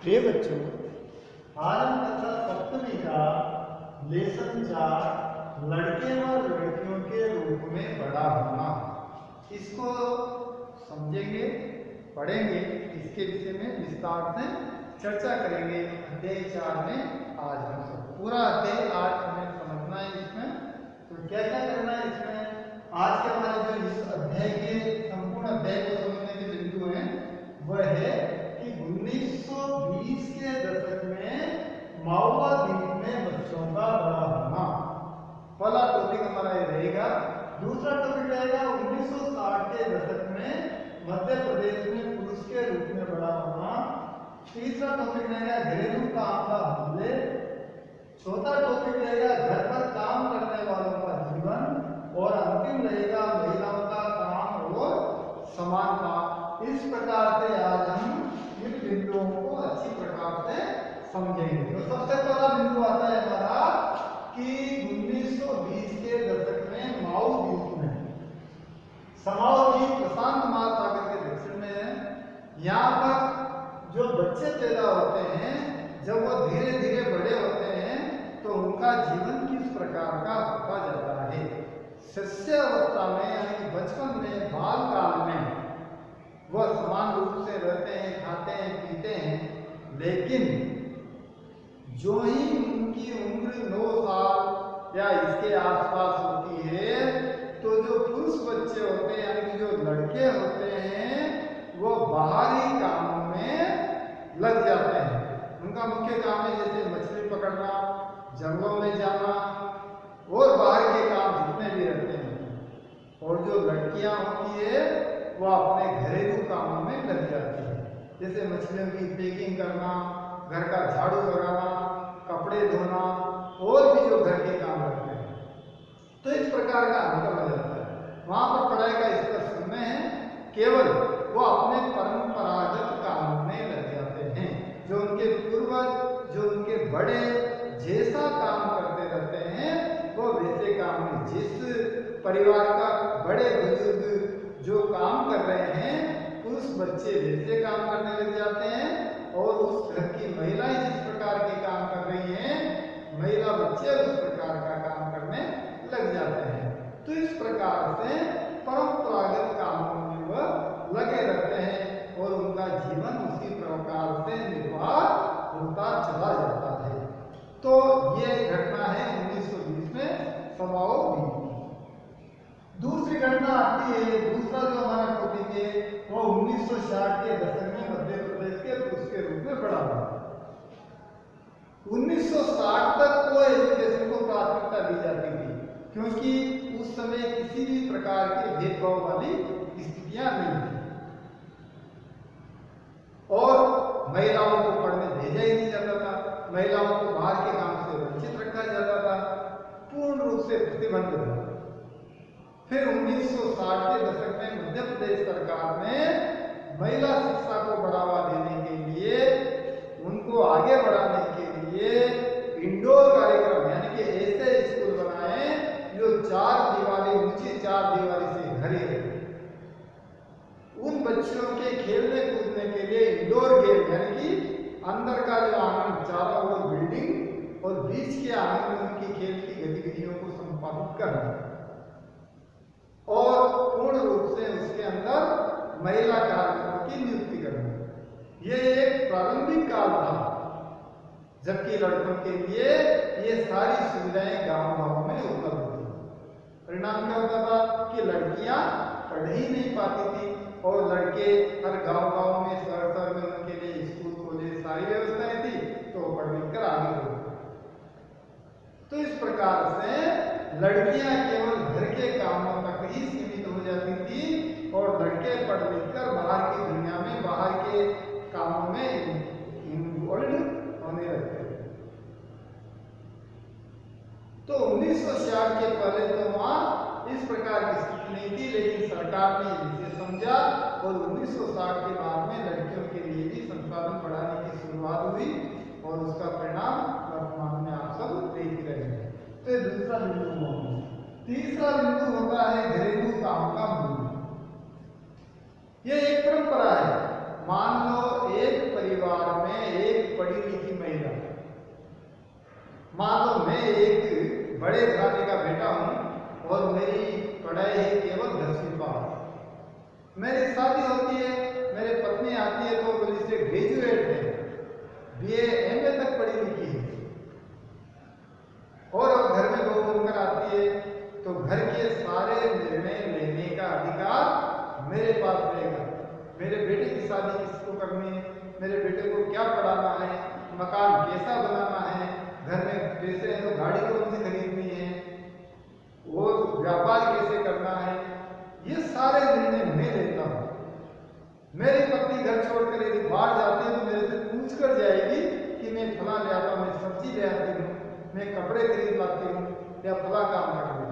प्रिय बच्चों, आज हम कक्षा सप्तमी का लेसन 4 लड़के व लड़कियों के रूप में बड़ा होना, इसको समझेंगे, पढ़ेंगे। इसके विषय में विस्तार से चर्चा करेंगे। अध्याय 4 में आज हम सब पूरा अध्याय आज हमें समझना है। इसमें तो क्या क्या करना है इसमें, आज के हमारे जो इस अध्याय के संपूर्ण अध्याय को समझने के बिंदु हैं वह है कि 1920 के दशक में माओवा द्वीप में बच्चों का बड़ा होना, पहला टॉपिक हमारा ये रहेगा। दूसरा टॉपिक रहेगा 1960 के दशक में मध्य प्रदेश में पुरुष के रूप में बड़ा होना। तीसरा टॉपिक रहेगा घरेलू काम का हमले। चौथा टॉपिक रहेगा घर पर काम करने वालों का जीवन। और अंतिम रहेगा महिलाओं का काम और समानता। इस प्रकार से आज हम इन बिंदुओं को अच्छी प्रकार से समझेंगे। तो सबसे पहला बिंदु आता है हमारा कि 1920 के दशक में माओ द्वीप में, समाओ द्वीप प्रशांत महासागर के दक्षिण में है। यहाँ पर जो बच्चे पैदा होते हैं, जब वो धीरे धीरे बड़े होते हैं तो उनका जीवन किस प्रकार का होता जाता है। शिशु अवस्था में यानी कि बचपन में, बाल काल में वह समान रूप से रहते हैं, खाते हैं, पीते हैं, लेकिन जो ही उनकी उम्र 9 साल या इसके आसपास होती है तो जो पुरुष बच्चे होते हैं यानी कि जो लड़के होते हैं वो बाहरी कामों में लग जाते हैं। उनका मुख्य काम है जैसे मछली पकड़ना, जंगलों में जाना और बाहर के काम जितने भी रहते हैं। और जो लड़कियां होती है वो अपने घरेलू कामों में लग जाती है, जैसे मछलियों की पैकिंग करना, घर का झाड़ू लगाना, कपड़े धोना और भी जो घर के काम रहते हैं। तो इस प्रकार का अंतर हो जाता है। वहां पर पढ़ाई का स्तर शून्य है, केवल वो अपने परंपरागत कामों में लग जाते हैं। जो उनके पूर्वज, जो उनके बड़े जैसा काम करते रहते हैं वो वैसे काम में, जिस परिवार का बड़े बुजुर्ग जो काम कर रहे हैं पुरुष बच्चे वैसे काम करने लग जाते हैं। और उस घर की महिलाएं जिस प्रकार के काम कर रही हैं, महिला बच्चे उस प्रकार का काम करने लग जाते हैं। तो इस प्रकार से परंपरागत कामों में वह लगे रहते हैं और उनका जीवन उसी प्रकार से निर्वाह होता चला जाता है। तो ये घटना है 1920 में समाओ द्वीप। दूसरी घटना आती है, दूसरा जो हमारा टॉपिक है वो 1960 के दशक में मध्य प्रदेश के पुरुष के रूप में बड़ा हुआ। 1960 तक को एजुकेशन को प्राथमिकता दी जाती थी, क्योंकि उस समय किसी भी प्रकार के भेदभाव वाली स्थितियां नहीं थी और महिलाओं को पढ़ने भेजा ही नहीं जाता था। महिलाओं को बाहर के काम से वंचित रखा जाता था, पूर्ण रूप से प्रतिबंध था। फिर 1960 के दशक में मध्य प्रदेश सरकार ने महिला शिक्षा को बढ़ावा देने के लिए, उनको आगे बढ़ाने के लिए इंडोर कार्यक्रम यानी कि ऐसे स्कूल बनाए जो 4 दीवारी ऊंची, 4 दीवारी से घरे रहे। उन बच्चों के खेलने कूदने के लिए इंडोर गेम यानी कि अंदर का जो आंगन, चारों ओर बिल्डिंग और बीच के आंगन में उनकी खेल की गतिविधियों को संपादित करना और पूर्ण रूप से उसके अंदर महिला कार्मिकों की नियुक्ति करना। यह एक प्रारंभिक काल था, जबकि लड़कों के लिए ये सारी सुविधाएं गांव-गांव में उपलब्ध थी। परिणाम क्या होता था कि लड़कियां पढ़ ही नहीं पाती थी और लड़के हर गांव-गांव में, शहर में उनके लिए स्कूल, कॉलेज सारी व्यवस्थाएं थी, तो पढ़ लिख कर आगे बढ़। तो इस प्रकार से लड़कियां केवल घर के कामों तक ही सीमित हो जाती थी और लड़के पढ़ लिख कर बाहर की दुनिया में, बाहर के कामों में इन्वॉल्व होने लगते थे। तो 1960 के पहले तो वहां इस प्रकार की स्थिति नहीं थी, लेकिन सरकार ने इसे समझा और 1960 के बाद में लड़कियों के लिए भी संसाधन बढ़ाने की शुरुआत हुई और उसका परिणाम वर्तमान में आप सब देख ही रहे हैं। तो दूसरा बिंदु होगा। तीसरा बिंदु होता है घरेलू काम का मूल्य। यह एक परंपरा है। मान लो एक परिवार परिवार में एक पढ़ी लिखी महिला, मान लो मैं एक बड़े घराने का बेटा हूं और मेरी पढ़ाई है केवल 10वीं पास, मेरी शादी होती है, मेरी पत्नी आती है तो बोली से ग्रेजुएट है, बीए एमए तक पढ़ी लिखी है, और अब घर में बहू बनकर आती है तो घर के सारे निर्णय लेने का अधिकार मेरे पास रहेगा। मेरे बेटे की शादी किसको करनी है, मेरे बेटे को क्या पढ़ाना है, मकान कैसा बनाना है, घर में पैसे हैं तो गाड़ी कौन सी खरीदनी है, और व्यापार कैसे करना है, ये सारे निर्णय मैं लेता हूँ। मेरी पत्नी घर छोड़कर यदि बाहर जाती है तो मेरे से पूछ कर जाएगी कि मैं फला ले आता हूँ, मैं सब्जी ले आती हूँ, मैं कपड़े खरीद लाती हूँ या फला काम कर रही हूँ।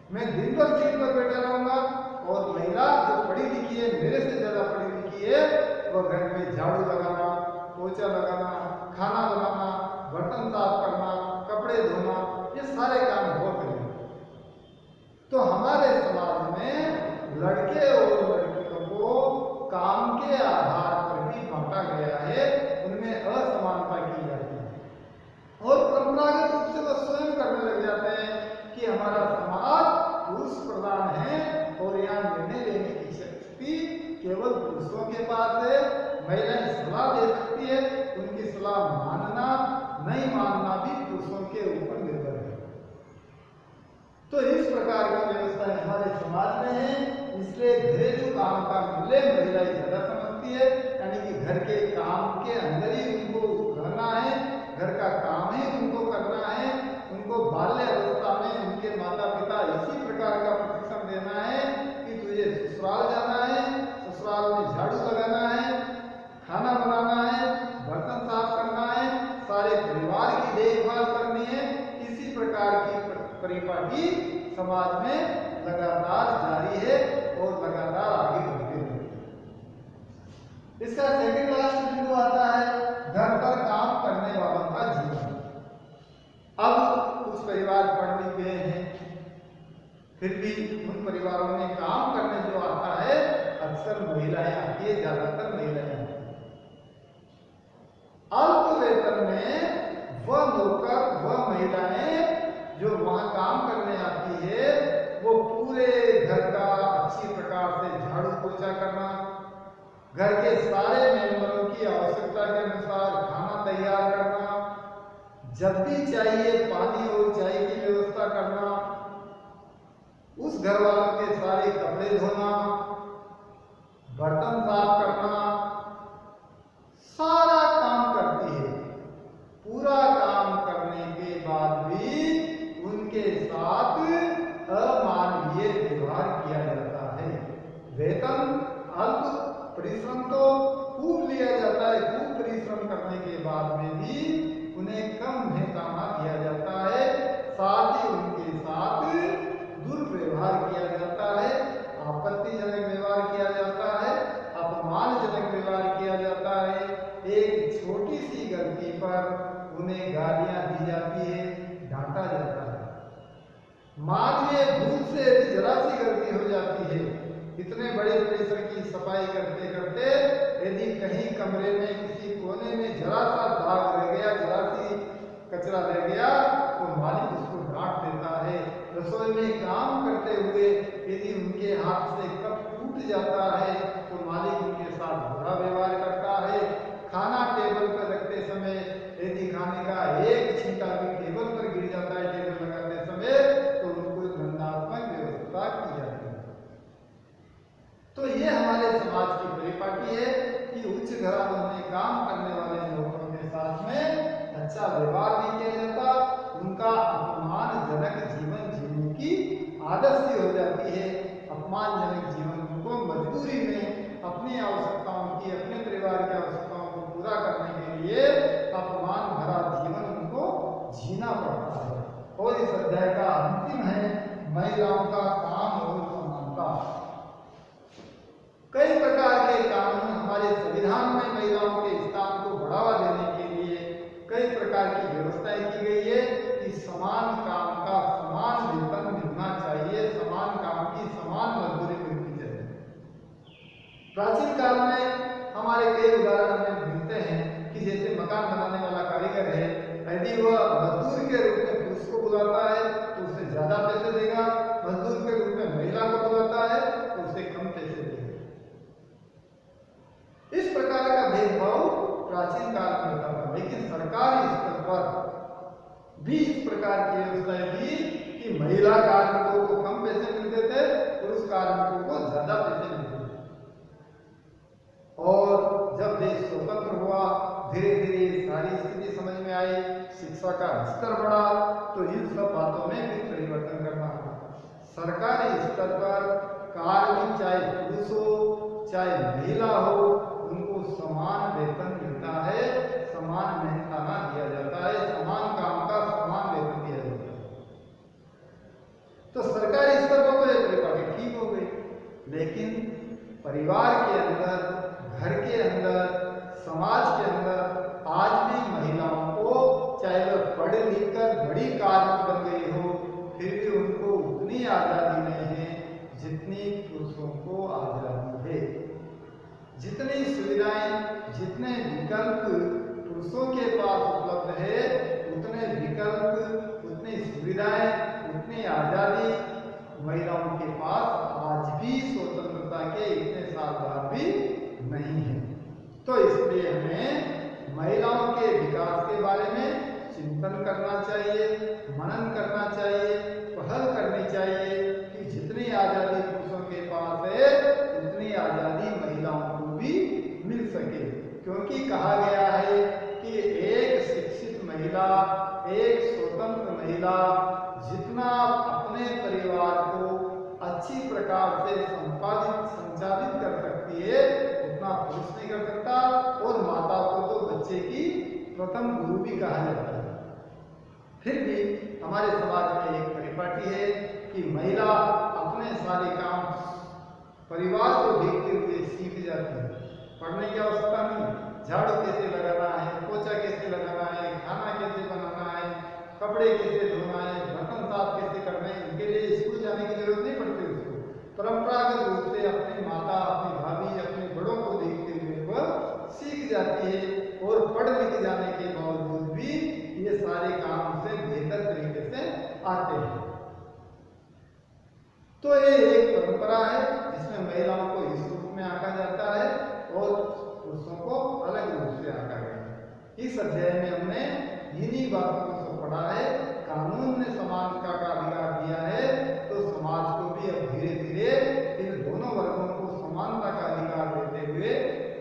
मैं दिन भर सीट पर बैठा रहूंगा और महिला जो पढ़ी लिखी है, मेरे से ज्यादा पढ़ी लिखी है, वह घर में झाड़ू लगाना, पोछा लगाना, खाना बनाना, बर्तन साफ करना, कपड़े धोना, ये सारे काम वो करेंगे। तो हमारे समाज में लड़के और लड़कियों को काम के आधार पर भी बांटा गया है, उनमें असमानता की जाती है और परंपरागत रूप से वह स्वयं करने लग जाते हैं कि हमारा समाज पुरुष प्रधान है और यहाँ निर्णय लेने की शक्ति केवल पुरुषों के पास है, महिलाएं सलाह दे सकती है, उनकी सलाह मानना नहीं मानना भी पुरुषों के ऊपर निर्भर है। तो इस प्रकार की व्यवस्था हमारे समाज में है, इसलिए घरेलू काम का मूल्य महिलाएं ज्यादा समझती है, यानी कि घर के काम के अंदर ही उनको रहना है, घर का काम ही उनको करना है, उनको बाल्य अवस्था में उनके माता पिता इसी प्रकार का प्रशिक्षण देना है कि तुझे ससुराल जाना है, ससुराल में झाड़ू लगाना है, खाना बनाना है, बर्तन साफ करना है, सारे परिवार की देखभाल करनी है। इसी प्रकार की परिपाटी समाज में लगातार जारी है और लगातार आगे बढ़ती है। इसका सेकंड लास्ट बिंदु आता है घर पर काम करने वालों का जीवन। अब कुछ परिवार पढ़ लिख गए हैं, फिर भी उन परिवारों में काम करने जो आता है अक्सर महिलाएं आती है, ज्यादातर महिलाएं आती है। अल्प वेतन में वह नौकर वह महिलाएं जो वहां काम करने आती है वो पूरे घर का अच्छी प्रकार से झाड़ू पोछा करना, घर के सारे मेंबरों की आवश्यकता के अनुसार खाना तैयार करना, जब भी चाहिए पानी और चाय की व्यवस्था करना, उस घर वालों के सारे कपड़े धोना, बर्तन साफ करना, सारा काम करती है। पूरा काम करने के बाद भी उनके साथ अमानवीय व्यवहार किया जाता है। वेतन अल्प परिश्रम तो खूब लिया जाता है, खूब परिश्रम करने के बाद में भी उन्हें कम महंगामा दिया जाता है, साथ ही उनके साथ दुर्व्यवहार किया जाता है, आपत्तिजनक व्यवहार किया जाता है, अपमानजनक व्यवहार किया जाता है। एक छोटी सी गलती पर उन्हें गालियां दी जाती है, डांटा जाता है। मानवीय भूल से जरा सी गलती हो जाती है, इतने बड़े परिसर की सफाई करते करते यदि कहीं कमरे में किसी कोने में जरा सा दाग रह गया, जरा सी कचरा रह गया तो मालिक उसको डांट देता है। रसोई में काम करते हुए यदि उनके हाथ से कप टूट जाता है तो मालिक उनके साथ बुरा व्यवहार करता है। खाना टेबल पर रखते समय यदि खाने का एक छींटा भी टेबल पर गिर जाता है टेबल लगाते समय तो उनको दंडात्मक व्यवस्था की जाती है। तो ये हमारे समाज की परिपाटी है कि उच्च घरानों में काम करने वाले लोगों के साथ में अच्छा व्यवहार नहीं किया जाता, उनका अपमानजनक जीवन जीने की आदत सी हो जाती है। अपमानजनक जीवन उनको मजबूरी में अपनी आवश्यकताओं की, अपने परिवार की आवश्यकताओं को पूरा करने के लिए अपमान भरा जीवन उनको जीना पड़ता है। और इस अध्याय का अंतिम है महिलाओं का काम और समानता। कई प्रकार के कानून हमारे संविधान में महिलाओं के स्थान को बढ़ावा देने के लिए कई प्रकार की व्यवस्थाएं की गई है कि समान काम का समान वेतन मिलना चाहिए, समान काम की समान मजदूरी मिलनी चाहिए। प्राचीन काल में हमारे कई उदाहरण हमें वर्कर है, यदि वह मजदूर के रूप में पुरुष को बुलाता है तो उसे ज्यादा पैसे देगा, मजदूर के रूप में महिला को बुलाता है तो उसे कम पैसे देगा। इस प्रकार का भेदभाव प्राचीन काल में होता था, लेकिन सरकारी स्तर पर भी इस प्रकार की व्यवस्था थी कि महिला कार्मिकों को कम पैसे मिलते थे, पुरुष कार्मिकों को ज्यादा पैसे मिलते थे। और जब देश स्वतंत्र हुआ, धीरे धीरे सारी स्थिति समझ में आई, शिक्षा का स्तर बढ़ा, तो इन सब बातों में भी परिवर्तन करना है। सरकारी स्तर पर कार्मिक चाहे पुरुष हो चाहे महिला हो, उनको समान वेतन मिलता है, समान मेहनताना दिया जाता है, समान काम का समान वेतन दिया जाता है। तो सरकारी स्तर पर तो एक परिपाटी ठीक हो गई, लेकिन परिवार के अंदर, घर के अंदर, समाज के अंदर आज भी महिलाओं को, चाहे वह पढ़ लिख कर बड़ी कार्मिक बन गई हो, फिर भी उनको उतनी आजादी नहीं है जितनी पुरुषों को आजादी है। जितनी सुविधाएं, जितने विकल्प पुरुषों के पास उपलब्ध है, उतने विकल्प, उतनी सुविधाएं, उतनी आजादी महिलाओं के पास आज भी स्वतंत्रता के इतने साल बाद भी नहीं है। तो इसलिए हमें महिलाओं के विकास के बारे में चिंतन करना चाहिए, मनन करना चाहिए, पहल करनी चाहिए कि जितनी आजादी पुरुषों के पास है उतनी आजादी महिलाओं को भी मिल सके। क्योंकि कहा गया है कि एक शिक्षित महिला, एक स्वतंत्र महिला जितना अपने परिवार को अच्छी प्रकार से संचालित कर सकती है, उतना पुरुष नहीं कर सकता। और माता को तो बच्चे की प्रथम गुरु भी कहा जाता है। फिर भी हमारे समाज में एक परिपाटी है कि महिला अपने सारे काम परिवार को देखते हुए सीख जाती है। पढ़ने की आवश्यकता नहीं, झाड़ू कैसे लगाना है, पोछा कैसे लगाना है, खाना कैसे बनाना है, कपड़े कैसे धोना है, बर्तन साफ कैसे करना है, इनके लिए स्कूल जाने की जरूरत नहीं पड़ती उसको। परंपरागत रूप से अपनी माता, अपनी भाभी, अपने बड़ों को देखते हुए वह सीख जाती है और पढ़ लिख जाने के बावजूद भी ये सारे काम से बेहतर तरीके से आते हैं। तो ये एक परंपरा है जिसमें महिलाओं को इस रूप में आंका जाता है और पुरुषों को अलग रूप से आंका गया है। इस अध्याय में हमने इन्हीं बातों को पढ़ा है। कानून ने समानता का अधिकार दिया है, तो समाज को भी अब धीरे धीरे इन दोनों वर्गों को समानता का अधिकार देते हुए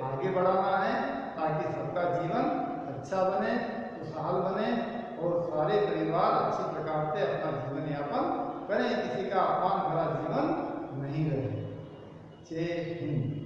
आगे बढ़ाना है, ताकि सबका जीवन अच्छा बने, खुशहाल बने और सारे परिवार अच्छी प्रकार से अपना जीवन यापन करें, किसी का अपमान भरा जीवन नहीं रहे। जय हिंद।